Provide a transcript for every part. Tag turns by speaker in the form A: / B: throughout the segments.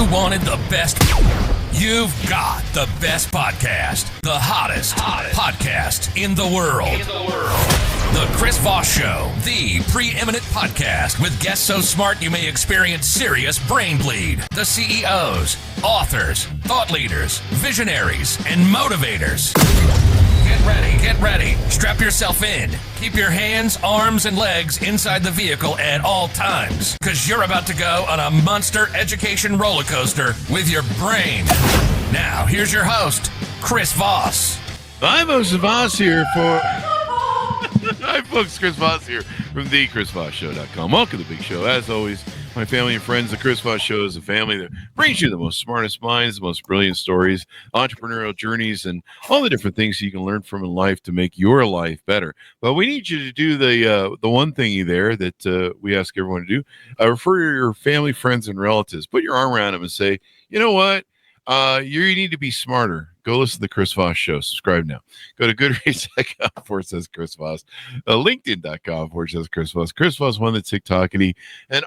A: You wanted the best. You've got the best podcast. The hottest podcast in the world. The Chris Voss Show, the preeminent podcast with guests so smart you may experience serious brain bleed. The CEOs, authors, thought leaders, visionaries, and motivators. Get ready. Strap yourself in. Keep your hands, arms, and legs inside the vehicle at all times, because you're about to go on a monster education roller coaster with your brain. Now, here's your host, Chris Voss.
B: I'm Voss here for... Hi, folks. Chris Voss here from the ChrisVossShow.com. Welcome to the big show. As always, my family and friends, the Chris Voss Show is a family that brings you the most smartest minds, the most brilliant stories, entrepreneurial journeys, and all the different things you can learn from in life to make your life better. But we need you to do the one thingy there that we ask everyone to do. Refer to your family, friends, and relatives. Put your arm around them and say, you know what? You need to be smarter. Go listen to the Chris Voss Show. Subscribe now. Go to goodreads.com/Chris Voss, LinkedIn.com/Chris Voss, Chris Voss One, the TikTok, and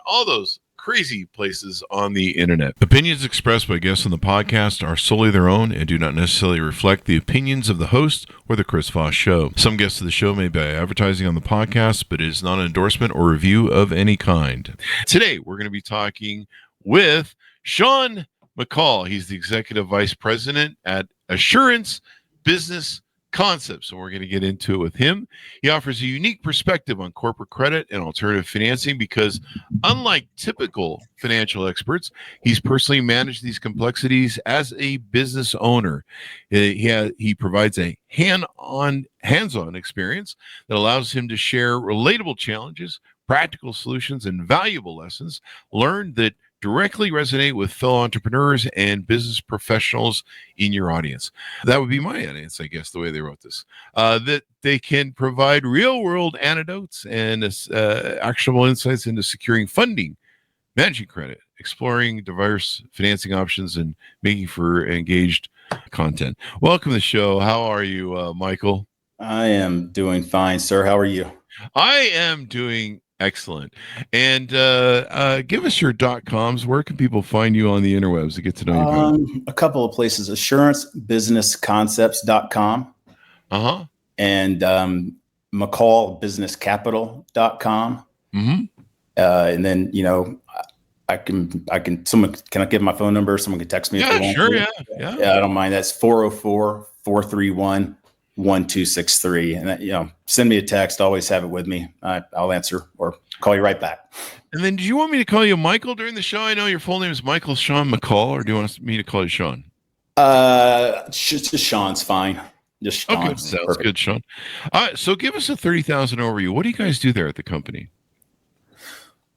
B: all those crazy places on the internet. Opinions expressed by guests on the podcast are solely their own and do not necessarily reflect the opinions of the host or the Chris Voss Show. Some guests of the show may be advertising on the podcast, but it is not an endorsement or review of any kind. Today, we're going to be talking with Sean McCall. He's the Executive Vice President at Assurance Business Concepts, and we're going to get into it with him. He offers a unique perspective on corporate credit and alternative financing because, unlike typical financial experts, he's personally managed these complexities as a business owner. He provides a hands-on experience that allows him to share relatable challenges, practical solutions, and valuable lessons learned that directly resonate with fellow entrepreneurs and business professionals in your audience. That would be my audience, I guess, the way they wrote this. That they can provide real-world anecdotes and actionable insights into securing funding, managing credit, exploring diverse financing options, and making for engaged content. Welcome to the show. How are you, Michael?
C: I am doing fine, sir. How are you?
B: I am doing excellent. And give us your .coms. Where can people find you on the interwebs to get to know you?
C: A couple of places: assurancebusinessconcepts.com and McCallbusinesscapital.com. And then, I give my phone number? Someone can text me.
B: Yeah,
C: if they
B: sure.
C: want to. Yeah, I don't mind. That's 404-431-1263. And send me a text. Always have it with me. I'll answer or call you right back.
B: And then, do you want me to call you Michael during the show? I know your full name is Michael Sean McCall, or do you want me to call you Sean?
C: Just Sean's fine. Just Sean.
B: Okay, sounds good, Sean. All right, so give us a 30,000 overview. What do you guys do there at the company?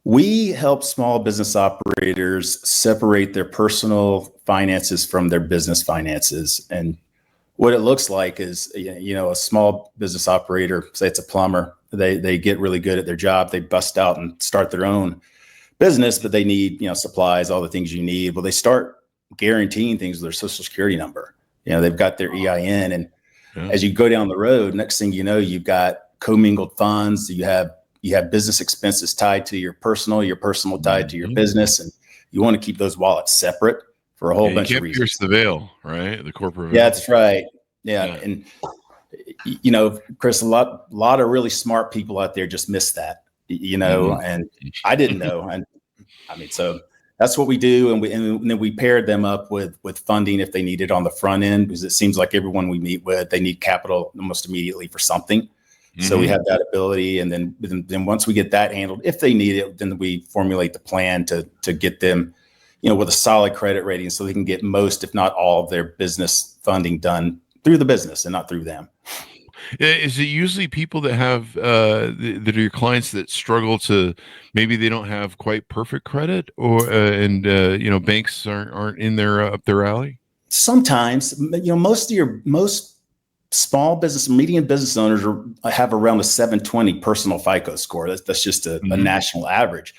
C: We help small business operators separate their personal finances from their business finances. And what it looks like is, a small business operator, say it's a plumber, they get really good at their job. They bust out and start their own business, but they need, supplies, all the things you need. Well, they start guaranteeing things with their social security number. They've got their EIN. And as you go down the road, next thing you know, you've got commingled funds. You have business expenses tied to your personal tied to your business. And you want to keep those wallets separate for a whole bunch of reasons.
B: Pierce the veil, right? The corporate veil.
C: Yeah, that's right. Yeah. And, Chris, a lot of really smart people out there just miss that, and I didn't know. And so that's what we do. And then we paired them up with funding if they need it on the front end, because it seems like everyone we meet with, they need capital almost immediately for something. So we have that ability. And then once we get that handled, if they need it, then we formulate the plan to get them, with a solid credit rating so they can get most, if not all, of their business funding done through the business and not through them.
B: Is it usually people that have that are your clients that struggle to, maybe they don't have quite perfect credit, or banks aren't in their up their alley?
C: Sometimes, most small business, medium business owners have around a 720 personal FICO score. That's just a national average.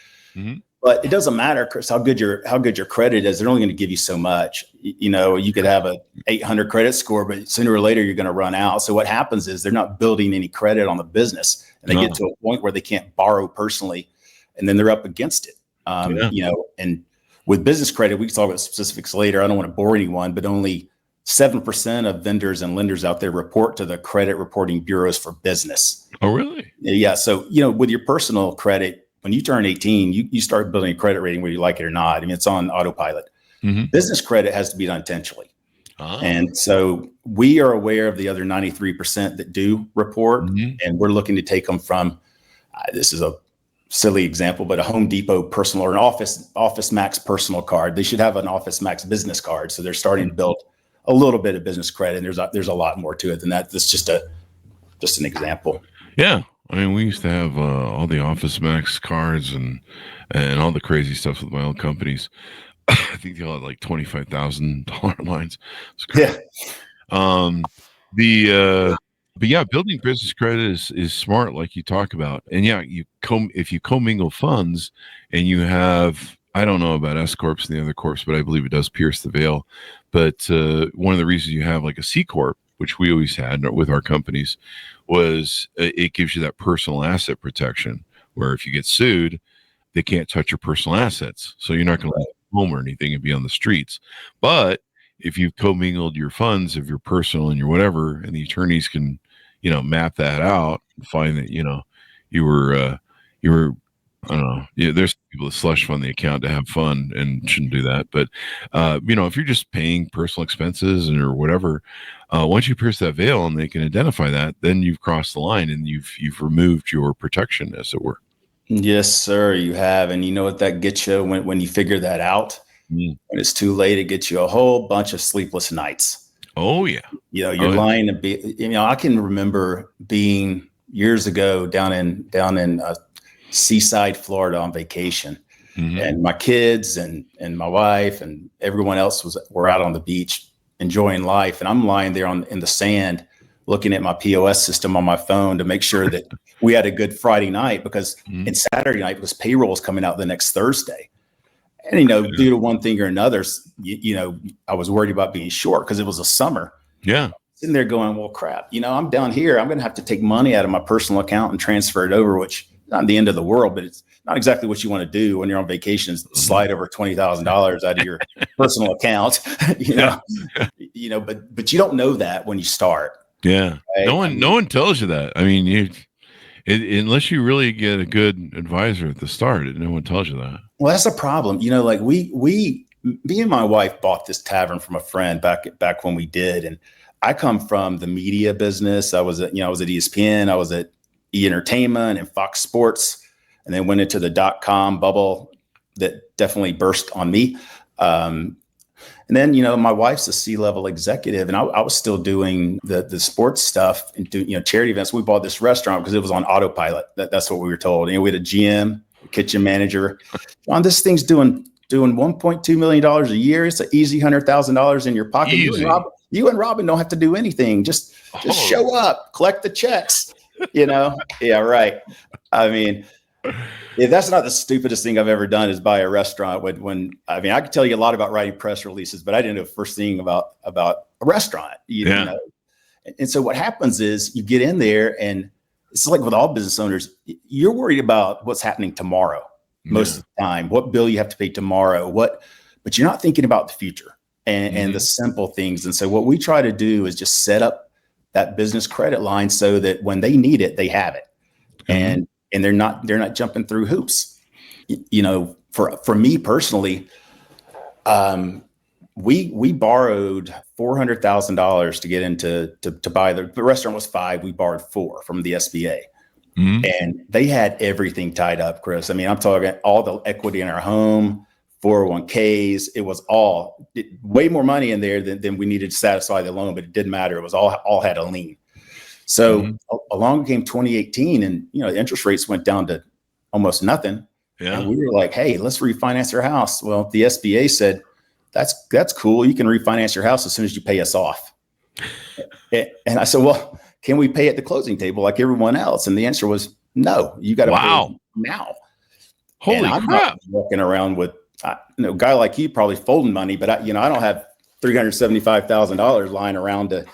C: But it doesn't matter, Chris, how good your credit is. They're only going to give you so much. You could have a 800 credit score, but sooner or later you're going to run out. So what happens is they're not building any credit on the business, and they get to a point where they can't borrow personally, and then they're up against it. And With business credit, we can talk about specifics later. I don't want to bore anyone, but only 7% of vendors and lenders out there report to the credit reporting bureaus for business.
B: Oh, really?
C: Yeah. So, with your personal credit, when you turn 18, you start building a credit rating whether you like it or not. I mean, it's on autopilot.
B: Mm-hmm.
C: Business credit has to be done intentionally.
B: Ah.
C: And so we are aware of the other 93% that do report, and we're looking to take them from, this is a silly example, but a Home Depot personal or an Office Max personal card. They should have an Office Max business card. So they're starting to build a little bit of business credit. And there's a lot more to it than that. That's just an example.
B: Yeah. I mean, we used to have all the Office Max cards and all the crazy stuff with my old companies. I think they all had like $25,000 lines. It's crazy.
C: Yeah.
B: But yeah, building business credit is smart, like you talk about. And yeah, if you commingle funds and you have, I don't know about S corps and the other corps, but I believe it does pierce the veil. But one of the reasons you have like a C corp, which we always had with our companies, was it gives you that personal asset protection, where if you get sued, they can't touch your personal assets. So you're not going to home or anything and be on the streets. But if you've commingled your funds of your personal and your whatever, and the attorneys can, map that out and find that, you were, I don't know. Yeah, there's people that slush fund the account to have fun and shouldn't do that. But, if you're just paying personal expenses or whatever, once you pierce that veil and they can identify that, then you've crossed the line and you've removed your protection, as it were.
C: Yes, sir, you have. And you know what that gets you when you figure that out? When it's too late, it gets you a whole bunch of sleepless nights.
B: Oh, yeah.
C: You're lying to be, I can remember being years ago down in Seaside, Florida on vacation. And my kids and my wife and everyone else were out on the beach enjoying life. And I'm lying there in the sand looking at my POS system on my phone to make sure that we had a good Friday night because Saturday night because payroll is coming out the next Thursday. And, due to one thing or another, I was worried about being short because it was a summer.
B: Yeah.
C: Sitting there going, well, crap, I'm down here. I'm going to have to take money out of my personal account and transfer it over, which is not the end of the world, but it's not exactly what you want to do when you're on vacation, is slide over $20,000 out of your personal account, but you don't know that when you start.
B: Yeah. Right? No one tells you that. I mean, unless you really get a good advisor at the start, no one tells you that.
C: Well, that's a problem. Like me and my wife bought this tavern from a friend back when we did. And I come from the media business. I was at ESPN, I was at E! Entertainment and Fox Sports, and then went into the .com bubble that definitely burst on me. And then, my wife's a C-level executive, and I was still doing the sports stuff and doing, charity events. We bought this restaurant because it was on autopilot. That's what we were told. We had a GM, kitchen manager. This thing's doing $1.2 million a year. It's an easy $100,000 in your pocket. You and Robin don't have to do anything. Just show up, collect the checks. Yeah, right. I mean, that's not the stupidest thing I've ever done is buy a restaurant. When I could tell you a lot about writing press releases, but I didn't know the first thing about a restaurant. And so what happens is you get in there, and it's like with all business owners, you're worried about what's happening tomorrow most of the time, what bill you have to pay tomorrow, but you're not thinking about the future and the simple things. And so what we try to do is just set up that business credit line so that when they need it, they have it. And they're not jumping through hoops. For me personally, we borrowed $400,000 to get into to buy the restaurant was $5. We borrowed $4 from the SBA, and they had everything tied up, Chris. I'm talking all the equity in our home, 401ks. It was way more money in there than we needed to satisfy the loan, but it didn't matter. It was all had a lien. So along came 2018, and the interest rates went down to almost nothing. Yeah. And we were like, hey, let's refinance our house. Well, the SBA said, that's cool. You can refinance your house as soon as you pay us off. And I said, well, can we pay at the closing table like everyone else? And the answer was no. You got to pay now.
B: Holy crap! I'm not
C: walking around with a guy like you probably folding money, but I don't have $375,000 lying around to.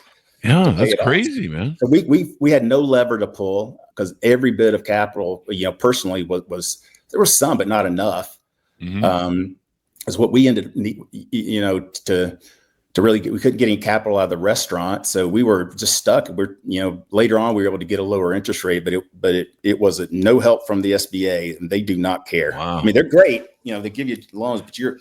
B: Yeah, that's crazy, man.
C: So we had no lever to pull because every bit of capital, personally was there was some, but not enough. is what we ended, to really we couldn't get any capital out of the restaurant. So we were just stuck. Later on, we were able to get a lower interest rate, but it was no help from the SBA, and they do not care.
B: Wow.
C: I mean, they're great. They give you loans, but you're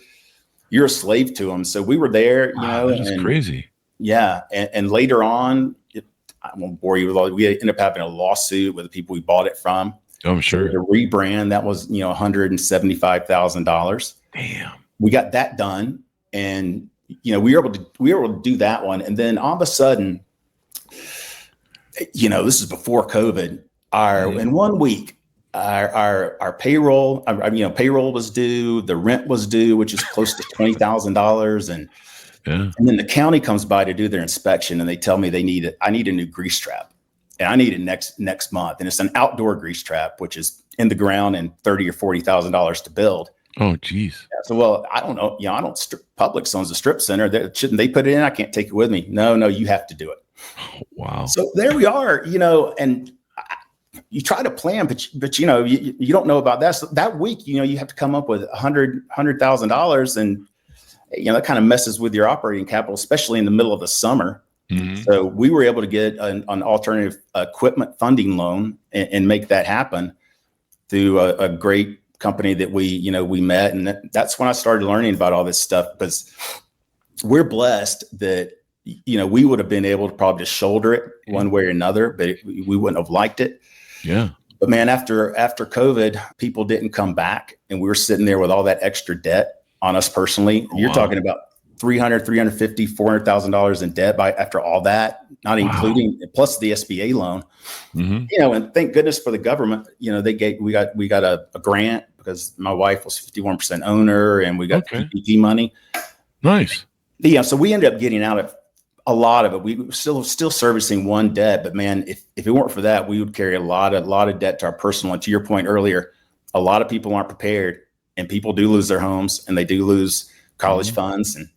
C: a slave to them. So we were there,
B: That is crazy.
C: Yeah. And later on, I won't bore you with all, we ended up having a lawsuit with the people we bought it from.
B: Oh, I'm sure.
C: The rebrand, that was, $175,000.
B: Damn.
C: We got that done. And, we were able to do that one. And then all of a sudden, this is before COVID, in 1 week, our payroll, payroll was due, the rent was due, which is close to $20,000. And then the county comes by to do their inspection, and they tell me I need a new grease trap, and I need it next month. And it's an outdoor grease trap, which is in the ground and $30,000 or $40,000 to build.
B: Oh, geez.
C: Yeah, so, well, I don't know. I don't. Publix owns a strip center. Shouldn't they put it in? I can't take it with me. No, you have to do it.
B: Oh, wow.
C: So there we are. And you try to plan, but you don't know about that. So that week, you have to come up with $100,000, and that kind of messes with your operating capital, especially in the middle of the summer. Mm-hmm. So we were able to get an alternative equipment funding loan and make that happen through a great company that we met. And that's when I started learning about all this stuff, because we're blessed that, we would have been able to probably just shoulder it one way or another, but we wouldn't have liked it.
B: Yeah.
C: But man, after COVID, people didn't come back, and we were sitting there with all that extra debt on us personally. You're talking about $300,000, $350,000, $400,000 in debt after all that, not including plus the SBA loan. Mm-hmm. And thank goodness for the government. We got a grant because my wife was 51% owner, and we got PPP money.
B: Nice.
C: Yeah, so we ended up getting out of a lot of it. We were still servicing one debt, but man, if it weren't for that, we would carry a lot of debt to our personal. And to your point earlier, a lot of people aren't prepared, and people do lose their homes, and they do lose college funds, and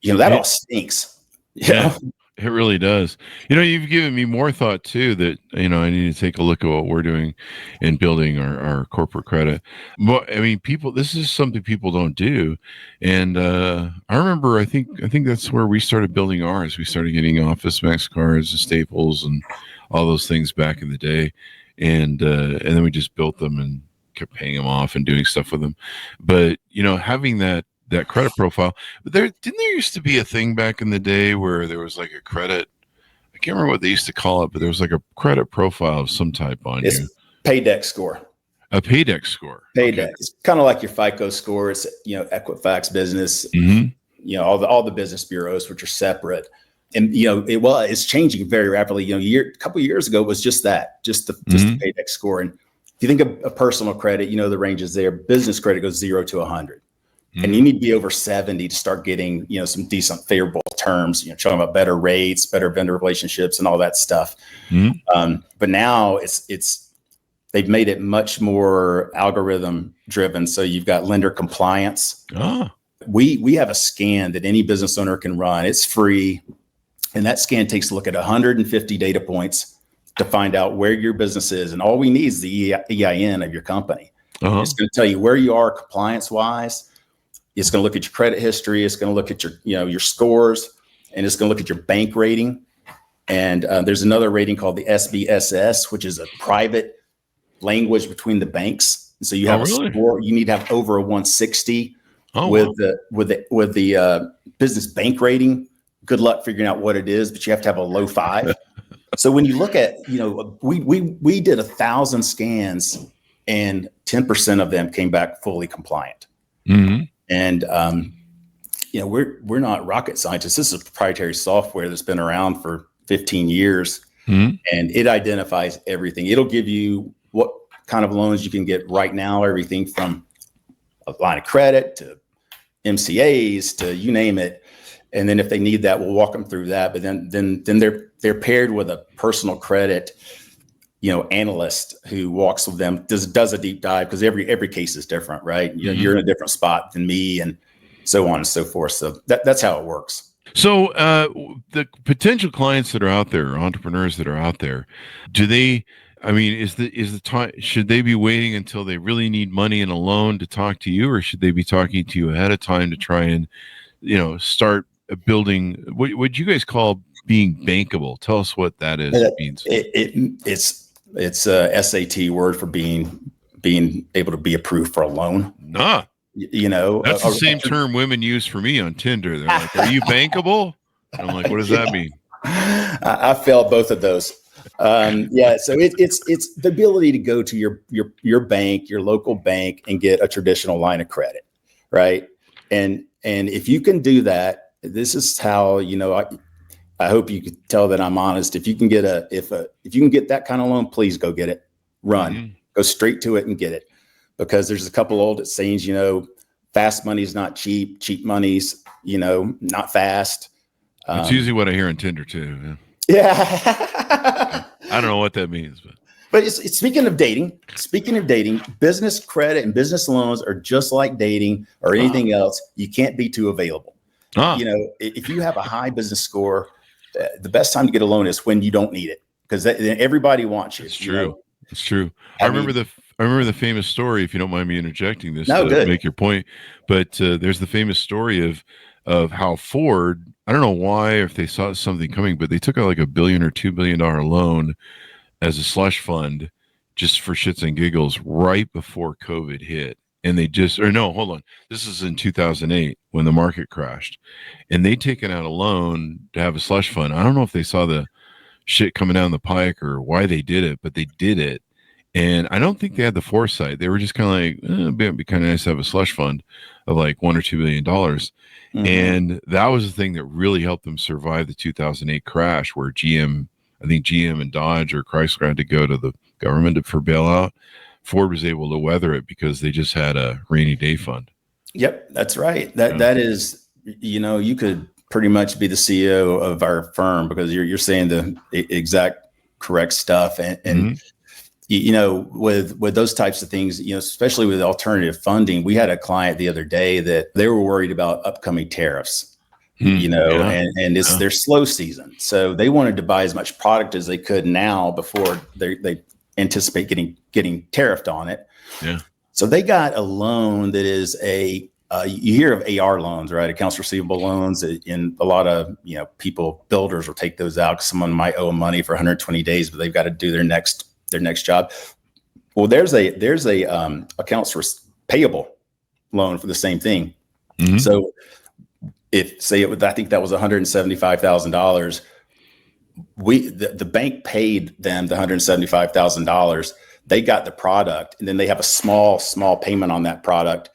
C: that all stinks.
B: Yeah, it really does. You've given me more thought too that I need to take a look at what we're doing in building our corporate credit. But I mean, this is something people don't do. And I remember, I think that's where we started building ours. We started getting Office Max cards and Staples and all those things back in the day, and then we just built them and kept paying them off and doing stuff with them. But having that credit profile, but there used to be a thing back in the day where there was like a credit, I can't remember what they used to call it, but there was like a credit profile of some type on you.
C: Paydex score.
B: A Paydex score.
C: Paydex. Okay. It's kind of like your FICO score. It's Equifax Business. Mm-hmm. All the business bureaus, which are separate. And it's changing very rapidly. A couple of years ago, it was just the Paydex score. And if you think of a personal credit, the ranges there. Business credit goes 0 to 100. And you need to be over 70 to start getting, some decent favorable terms, talking about better rates, better vendor relationships, and all that stuff. Mm-hmm. But now they've made it much more algorithm driven. So you've got lender compliance. Oh. We have a scan that any business owner can run. It's free. And that scan takes a look at 150 data points to find out where your business is. And all we need is the EIN of your company. Uh-huh. It's going to tell you where you are compliance wise. It's going to look at your credit history. It's going to look at your scores, and it's going to look at your bank rating. And there's another rating called the SBSS, which is a private language between the banks. So you have a score. You need to have over a 160 with the business bank rating. Good luck figuring out what it is, but you have to have a low 5. So when you look at, we did 1,000 scans, and 10% of them came back fully compliant. Mm-hmm. And, we're not rocket scientists. This is proprietary software that's been around for 15 years, and it identifies everything. It'll give you what kind of loans you can get right now, everything from a line of credit to MCAs to you name it. And then if they need that, we'll walk them through that. But then they're paired with a personal credit, analyst who walks with them, does a deep dive, because every case is different, right? You're in a different spot than me, and so on and so forth. So that's how it works.
B: So the potential clients that are out there, entrepreneurs that are out there, do they I mean, is the time, should they be waiting until they really need money and a loan to talk to you, or should they be talking to you ahead of time to try and, start building what you guys call being bankable? Tell us what that is. Means
C: it's a SAT word for being able to be approved for a loan.
B: Nah, that's the same term women use for me on Tinder. They're like, "Are you bankable?" And I'm like, "What does that mean?"
C: I failed both of those. So it's the ability to go to your bank, your local bank, and get a traditional line of credit, right? And if you can do that, this is how I hope you could tell that I'm honest. If you can get if you can get that kind of loan, please go get it. Run, go straight to it and get it, because there's a couple old sayings. Fast money's not cheap. Cheap money's not fast.
B: That's usually what I hear on Tinder too.
C: Yeah.
B: I don't know what that means,
C: but it's speaking of dating, business credit and business loans are just like dating or anything else. You can't be too available. If you have a high business score, the best time to get a loan is when you don't need it, because everybody wants you.
B: It's true. It's true. I remember the famous story, if you don't mind me interjecting this
C: to
B: make your point, but there's the famous story of how Ford, I don't know why, if they saw something coming, but they took out like $1 billion or $2 billion loan as a slush fund just for shits and giggles right before COVID hit. And hold on. This is in 2008 when the market crashed, and they taken out a loan to have a slush fund. I don't know if they saw the shit coming down the pike or why they did it, but they did it. And I don't think they had the foresight. They were just kind of like, it'd be kind of nice to have a slush fund of like $1 or $2 billion. Mm-hmm. And that was the thing that really helped them survive the 2008 crash, where GM and Dodge or Chrysler had to go to the government for bailout. Ford was able to weather it because they just had a rainy day fund.
C: Yep, that's right. That is, you could pretty much be the CEO of our firm, because you're saying the exact correct stuff. And with those types of things, especially with alternative funding, we had a client the other day that they were worried about upcoming tariffs, and it's their slow season. So they wanted to buy as much product as they could now before they anticipate getting tariffed on it.
B: Yeah.
C: So they got a loan that is you hear of AR loans, right? Accounts receivable loans. In a lot of, builders will take those out because someone might owe them money for 120 days, but they've got to do their next job. Well, there's a accounts payable loan for the same thing. Mm-hmm. So I think that was $175,000. The bank paid them the $175,000. They got the product, and then they have a small payment on that product.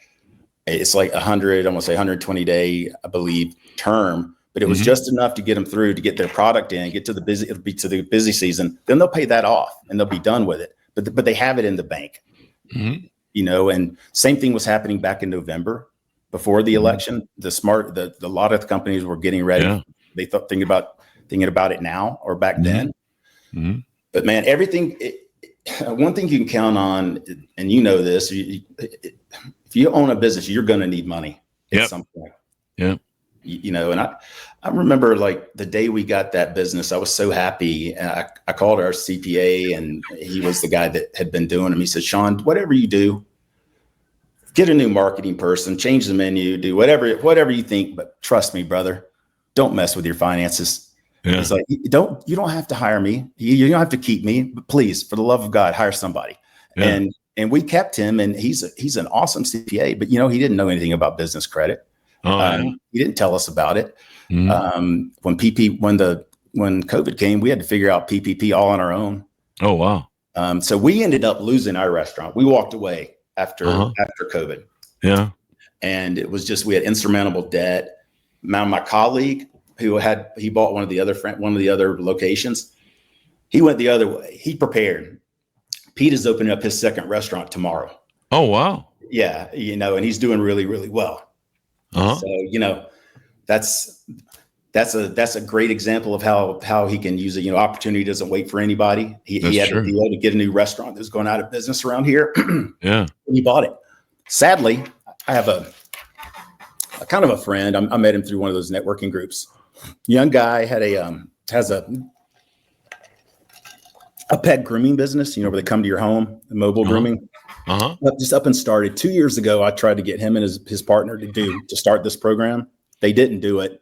C: It's like 120 day, I believe, term, but it was just enough to get them through to get their product in, get to the busy season. Then they'll pay that off and they'll be done with it. But they have it in the bank, and same thing was happening back in November before the election. A lot of the companies were getting ready. Yeah. They thought thinking about it now or back then. Mm-hmm. But man, everything. One thing you can count on, and this, if you own a business, you're going to need money at some point.
B: Yeah.
C: And I remember like the day we got that business, I was so happy. And I called our CPA, and he was the guy that had been doing them. He said, "Sean, whatever you do, get a new marketing person, change the menu, do whatever you think. But trust me, brother, don't mess with your finances." Yeah. It's like, you don't have to hire me. You don't have to keep me, but please, for the love of God, hire somebody. Yeah. And we kept him, and he's an awesome CPA, but he didn't know anything about business credit. He didn't tell us about it. Mm-hmm. When COVID came, we had to figure out PPP all on our own.
B: Oh, wow.
C: So we ended up losing our restaurant. We walked away after COVID.
B: Yeah.
C: And it was just, we had insurmountable debt. Now, my colleague he bought one of the other locations. He went the other way. He prepared. Pete is opening up his second restaurant tomorrow.
B: Oh, wow.
C: Yeah. And he's doing really, really well. Uh-huh. So, that's a great example of how he can use it. Opportunity doesn't wait for anybody. He had to deal to get a new restaurant that was going out of business around here.
B: Yeah.
C: And he bought it. Sadly, I have a kind of a friend. I met him through one of those networking groups. Young guy has a a pet grooming business, where they come to your home, mobile grooming. Just up and started 2 years ago. I tried to get him and his partner to start this program. They didn't do it.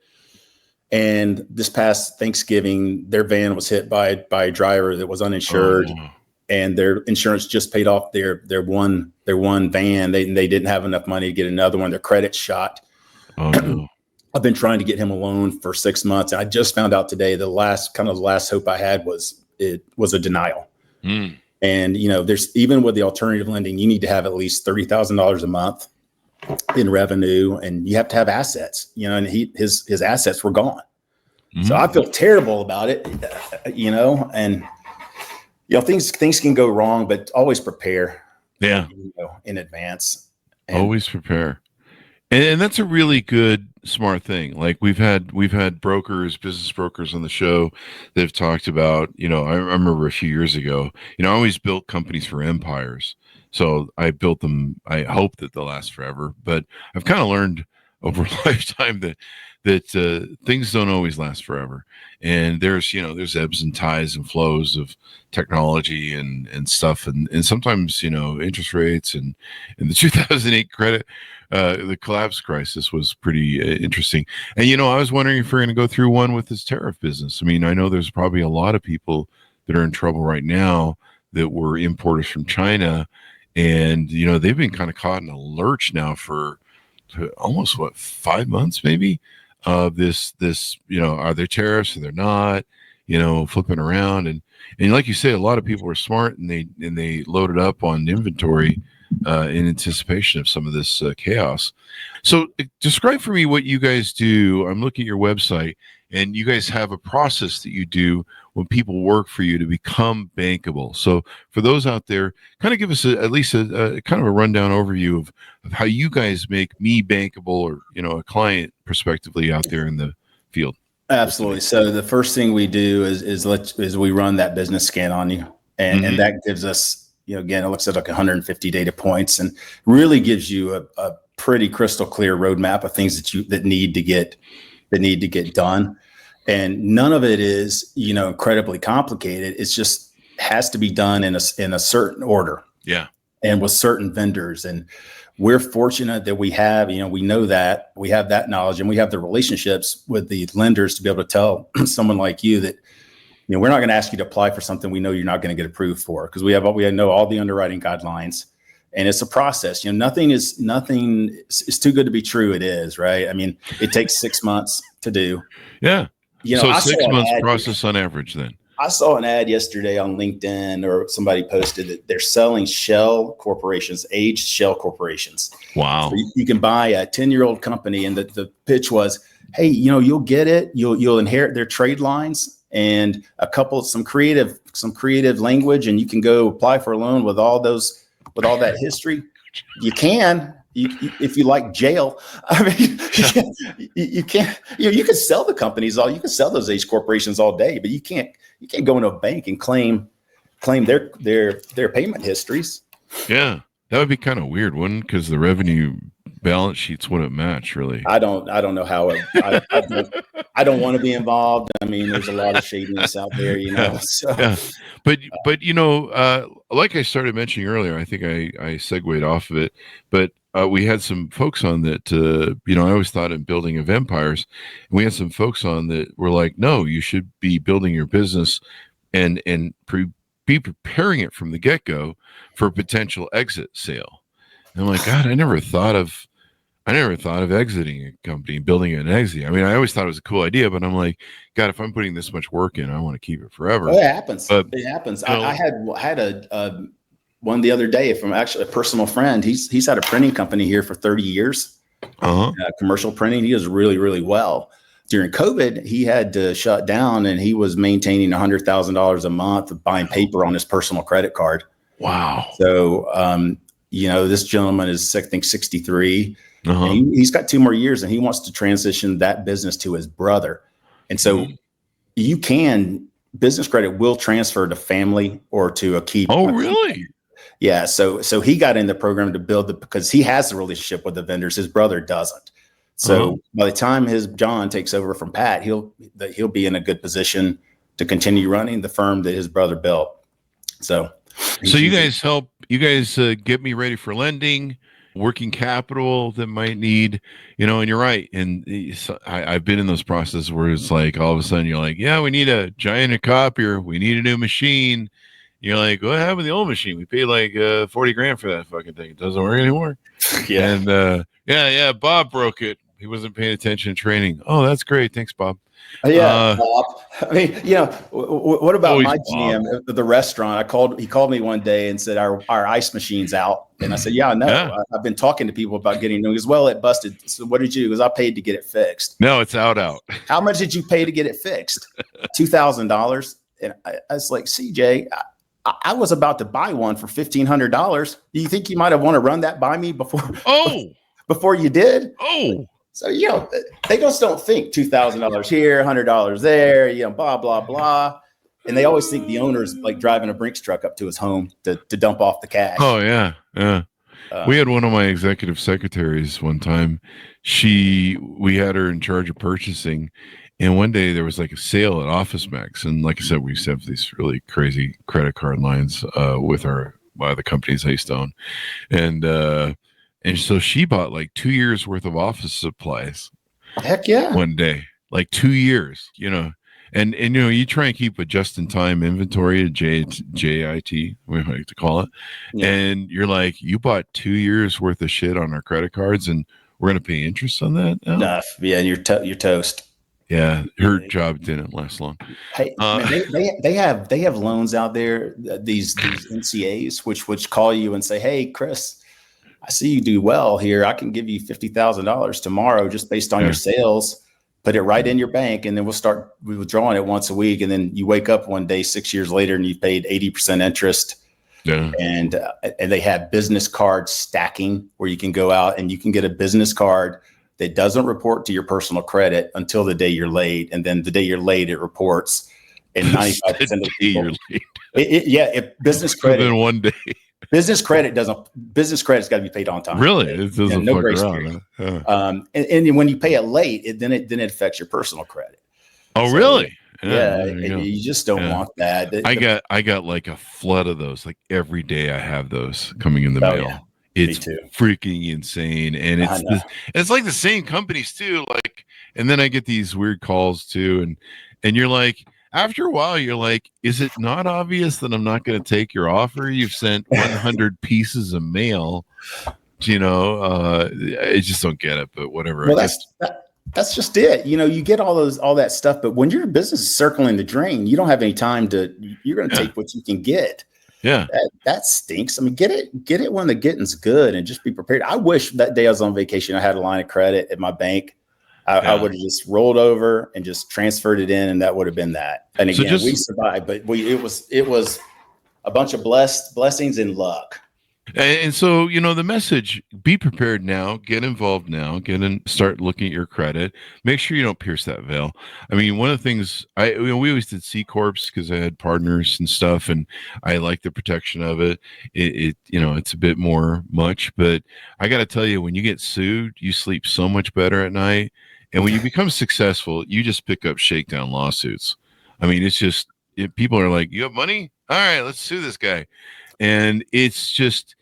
C: And this past Thanksgiving, their van was hit by a driver that was uninsured, and their insurance just paid off their one van. They didn't have enough money to get another one. Their credit's shot. Oh, no. I've been trying to get him a loan for 6 months. And I just found out today the last hope I had was a denial. And there's, even with the alternative lending, you need to have at least $30,000 a month in revenue, and you have to have assets, and his assets were gone. So I feel terrible about it, and things can go wrong, but always prepare.
B: Yeah.
C: In advance.
B: Always prepare. And that's a really good, smart thing. Like we've had business brokers on the show that have talked about, I remember a few years ago, I always built companies for empires. So I built them. I hope that they'll last forever, but I've kind of learned over a lifetime that things don't always last forever. And there's ebbs and tides and flows of technology and stuff. And sometimes, interest rates and the 2008 credit, the collapse crisis was pretty interesting. And, I was wondering if we're going to go through one with this tariff business. I mean, I know there's probably a lot of people that are in trouble right now that were importers from China. And, they've been kind of caught in a lurch now for almost 5 months, maybe, of this, are there tariffs or they're not, flipping around. And like you say, a lot of people are smart and they loaded up on inventory in anticipation of some of this chaos. So describe for me what you guys do. I'm looking at your website, and you guys have a process that you do when people work for you to become bankable. So for those out there, kind of give us at least a kind of a rundown overview of how you guys make me bankable, or, a client prospectively out there in the field.
C: Absolutely. So the first thing we do is we run that business scan on you, and that gives us, again, it looks at like 150 data points and really gives you a pretty crystal clear roadmap of things that need to get done. And none of it is, incredibly complicated. It's just has to be done in a certain order. Yeah. And with certain vendors. And we're fortunate that we have, we know that we have that knowledge, and we have the relationships with the lenders to be able to tell someone like you that, we're not going to ask you to apply for something we know you're not going to get approved for, because we know all the underwriting guidelines, and it's a process. Nothing is too good to be true. It is, right? I mean, it takes 6 months to do.
B: Yeah. So 6 months process on average then.
C: I saw an ad yesterday on LinkedIn, or somebody posted that they're selling shell corporations, aged shell corporations. Wow. So you can buy a 10-year-old company, and the pitch was, hey, you'll get it. You'll inherit their trade lines and some creative language, and you can go apply for a loan with all that history. You can. If you like jail, I mean, you can't. You can sell the companies you can sell those age corporations all day, but you can't go into a bank and claim their payment histories.
B: Yeah, that would be kind of weird, wouldn't? Because the revenue balance sheets wouldn't match, really.
C: I don't know how. I don't want to be involved. I mean, there's a lot of shadiness out there, So.
B: Yeah, but like I started mentioning earlier, I think I segued off of it, but. We had some folks on that, I always thought in building of empires, and we had some folks on that were like, no, you should be building your business and be preparing it from the get-go for a potential exit sale. And I'm like, God, I never thought of exiting a company, building an exit. I mean, I always thought it was a cool idea, but I'm like, God, if I'm putting this much work in, I want to keep it forever.
C: Oh, it happens. It happens. I had a one the other day from actually a personal friend. He's had a printing company here for 30 years, commercial printing. He does really, really well. During COVID, he had to shut down, and he was maintaining $100,000 a month of buying paper on his personal credit card. Wow. So, this gentleman is, I think, 63. And he's got 2 more years, and he wants to transition that business to his brother. And so business credit will transfer to family or to a key.
B: Oh, really?
C: Yeah. So he got in the program to because he has the relationship with the vendors. His brother doesn't. So by the time John takes over from Pat, he'll be in a good position to continue running the firm that his brother built. So
B: you guys get me ready for lending, working capital that might need, and you're right. And I've been in those processes where it's like all of a sudden you're like, yeah, we need a giant copier. We need a new machine. You're like, what happened to the old machine? We paid like $40,000 for that fucking thing. It doesn't work anymore.
C: Yeah.
B: And Bob broke it. He wasn't paying attention to training. Oh, that's great. Thanks, Bob.
C: Bob. I mean, what about my GM at the restaurant? He called me one day and said, our ice machine's out. And I said, yeah, I know. Yeah. I've been talking to people about getting new as well. It busted. So what did you do? Because I paid to get it fixed.
B: No, it's out.
C: How much did you pay to get it fixed? $2,000. And I was like, CJ, I was about to buy one for $1,500. Do you think you might have want to run that by me before? Before you did? So, they just don't think $2,000 here, $100 there, blah, blah, blah. And they always think the owner's like driving a Brinks truck up to his home to dump off the cash.
B: Oh, yeah. Yeah. We had one of my executive secretaries one time. We had her in charge of purchasing. And one day there was like a sale at Office Max. And like I said, we used to have these really crazy credit card lines with the companies I used to own. And so she bought like 2 years worth of office supplies.
C: Heck yeah.
B: One day, like 2 years, and you try and keep a just-in-time inventory, a JIT, we like to call it. Yeah. And you're like, you bought 2 years worth of shit on our credit cards and we're going to pay interest on that now?
C: Enough. Yeah. You're toast.
B: Yeah. Her job didn't last long.
C: Hey, man, they have loans out there, these NCAs, which call you and say, hey, Chris, I see you do well here. I can give you $50,000 tomorrow just based on your sales. Put it right in your bank, and then we'll start withdrawing it once a week. And then you wake up one day 6 years later, and you've paid 80% interest. Yeah. And they have business card stacking where you can go out and you can get a business card that doesn't report to your personal credit until the day you're late, and then the day you're late it reports. And 95% of the people, if business credit
B: within one day.
C: Business credit's got to be paid on time.
B: Really? It doesn't
C: no grace period. And when you pay it late, then it affects your personal credit.
B: Oh, so, really?
C: You just don't want that.
B: I got like a flood of those. Like every day I have those coming in the mail. Yeah. It's freaking insane. And it's like the same companies too. Like, and then I get these weird calls too. And you're like, after a while, you're like, is it not obvious that I'm not going to take your offer? You've sent 100 pieces of mail. I just don't get it, but whatever.
C: Well, that's just it. You get all that stuff, but when your business is circling the drain, you don't have any time you're going to take what you can get.
B: Yeah.
C: That stinks. I mean, get it when the getting's good and just be prepared. I wish that day I was on vacation, I had a line of credit at my bank. I would have just rolled over and just transferred it in, and that would have been that. And again, we survived, but it was a bunch of blessings and luck.
B: And so, the message, be prepared now, get involved now, start looking at your credit. Make sure you don't pierce that veil. I mean, one of the things we always did C Corps because I had partners and stuff, and I like the protection of it. It's a bit more much, but I got to tell you, when you get sued, you sleep so much better at night. And when you become successful, you just pick up shakedown lawsuits. I mean, it's just, people are like, you have money? All right, let's sue this guy. And it's just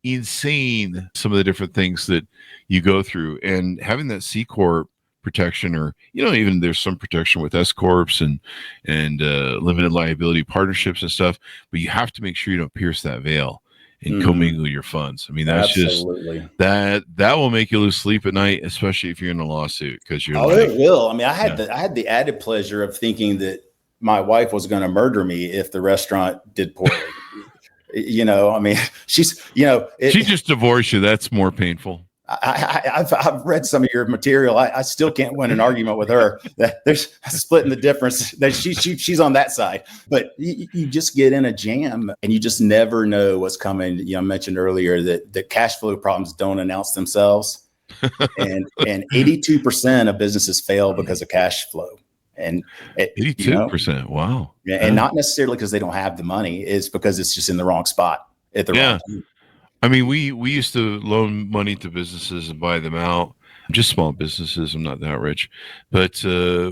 B: insane, some of the different things that you go through. And having that C Corp protection, or, even there's some protection with S Corps and limited liability partnerships and stuff, but you have to make sure you don't pierce that veil and commingle your funds. I mean, that's
C: Absolutely.
B: Just that will make you lose sleep at night, especially if you're in a lawsuit, because you're
C: it will. I mean, I had the added pleasure of thinking that my wife was going to murder me if the restaurant did poorly. I mean, she
B: just divorced you. That's more painful.
C: I've read some of your material. I still can't win an argument with her. There's splitting the difference. That she's on that side, but you just get in a jam and you just never know what's coming. I mentioned earlier that the cash flow problems don't announce themselves, and 82% of businesses fail because of cash flow. And
B: 82%, wow.
C: Yeah, and not necessarily because they don't have the money; it's because it's just in the wrong spot at the wrong time.
B: I mean, we used to loan money to businesses and buy them out, just small businesses. I'm not that rich. But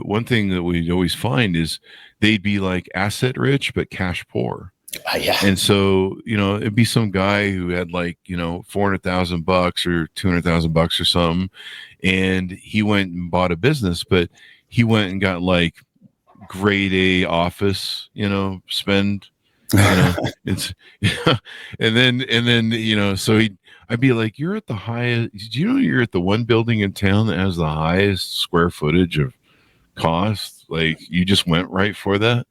B: one thing that we always find is they'd be like asset rich, but cash poor.
C: Yeah.
B: And so, it'd be some guy who had like, $400,000 or $200,000 or something. And he went and bought a business, but he went and got like grade A office, spend, it's, and then, so I'd be like, you're at the highest, do you know you're at the one building in town that has the highest square footage of cost? Like, you just went right for that.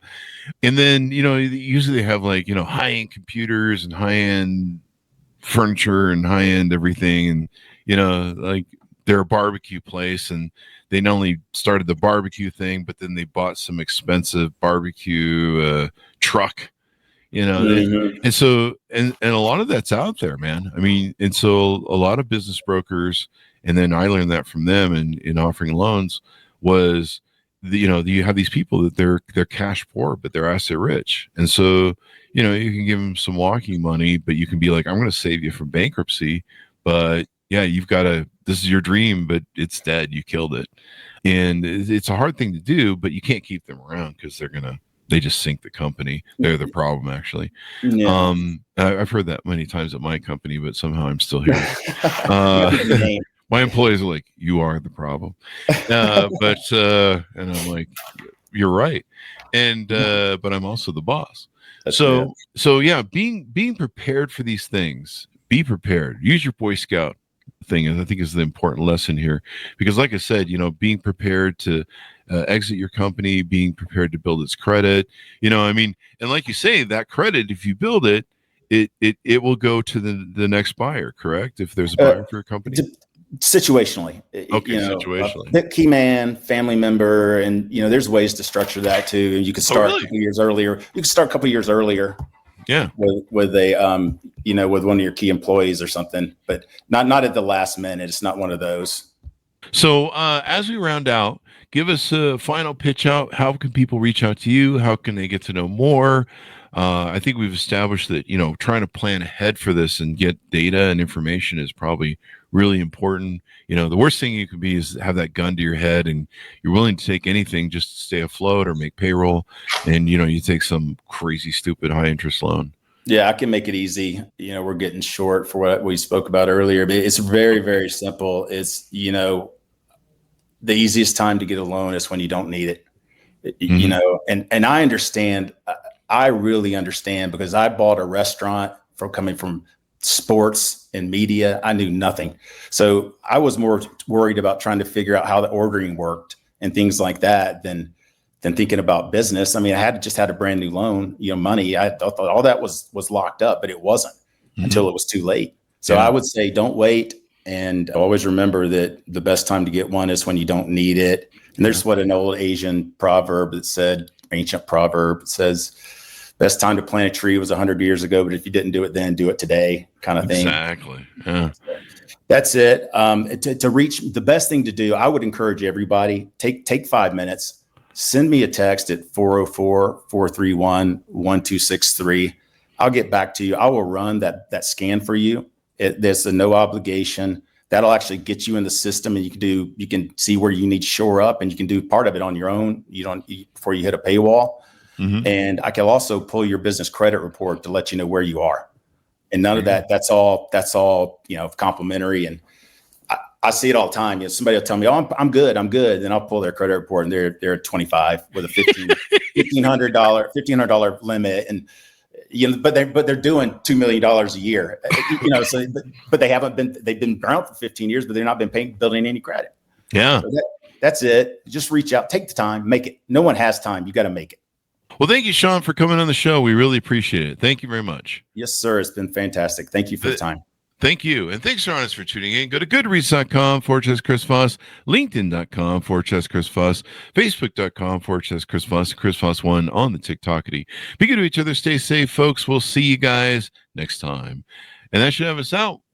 B: And then, usually they have like, high-end computers and high-end furniture and high-end everything. And, like they're a barbecue place, and they not only started the barbecue thing, but then they bought some expensive barbecue truck, and so, and a lot of that's out there, man. I mean, and so a lot of business brokers, and then I learned that from them in offering loans was, you have these people that they're cash poor, but they're asset rich. And so, you can give them some walking money, but you can be like, I'm going to save you from bankruptcy. But yeah, this is your dream, but it's dead. You killed it. And it's a hard thing to do, but you can't keep them around because they just sink the company. They're the problem, actually.
C: Yeah.
B: I've heard that many times at my company, but somehow I'm still here. My employees are like, you are the problem. And I'm like, you're right. And, but I'm also the boss.
C: That's
B: so
C: good.
B: Yeah, being prepared for these things, be prepared, use your Boy Scout thing. I think is the important lesson here, because like I said, being prepared to exit your company, being prepared to build its credit, and like you say, that credit, if you build it, it will go to the next buyer, correct? If there's a buyer for a company.
C: Situationally.
B: Okay, situationally.
C: The key man, family member, and there's ways to structure that too. You could start a couple years earlier. You could start a couple years earlier.
B: Yeah.
C: With a with one of your key employees or something, but not at the last minute. It's not one of those.
B: So as we round out, give us a final pitch out. How can people reach out to you? How can they get to know more? I think we've established that, trying to plan ahead for this and get data and information is probably really important. The worst thing you could be is have that gun to your head and you're willing to take anything just to stay afloat or make payroll. And, you take some crazy, stupid high interest loan.
C: Yeah, I can make it easy. We're getting short for what we spoke about earlier, but it's very, very simple. It's, the easiest time to get a loan is when you don't need it, and I understand. I really understand, because I bought a restaurant coming from sports and media. I knew nothing. So I was more worried about trying to figure out how the ordering worked and things like that than thinking about business. I mean, I had a brand new loan, money. I thought all that was locked up, but it wasn't until it was too late. So I would say, don't wait. And always remember that the best time to get one is when you don't need it. And there's what an old Asian ancient proverb that says, best time to plant a tree was 100 years ago, but if you didn't do it then, do it today, kind of thing.
B: Exactly. Yeah.
C: That's it. To reach, the best thing to do, I would encourage everybody, take 5 minutes, send me a text at 404-431-1263. I'll get back to you. I will run that scan for you. There's a no obligation. That'll actually get you in the system, and you can see where you need to shore up, and you can do part of it on your own. Before you hit a paywall. Mm-hmm. And I can also pull your business credit report to let you know where you are. And none of that, that's all, complimentary. And I see it all the time. Somebody will tell me, "Oh, I'm good. Then I'll pull their credit report, and they're at 25 with a $1,500 limit. And, but they're doing $2 million a year, but they've been around for 15 years, but they've not been building any credit.
B: Yeah.
C: So that's it. Just reach out, take the time, make it. No one has time. You got to make it.
B: Well, thank you, Sean, for coming on the show. We really appreciate it. Thank you very much.
C: Yes, sir. It's been fantastic. Thank you for the time.
B: Thank you. And thanks, Sean, for tuning in. Go to goodreads.com/Chris Voss, LinkedIn.com/Chris Voss, Facebook.com/Chris Voss, Chris Voss1 on the TikTokity. Be good to each other. Stay safe, folks. We'll see you guys next time. And that should have us out.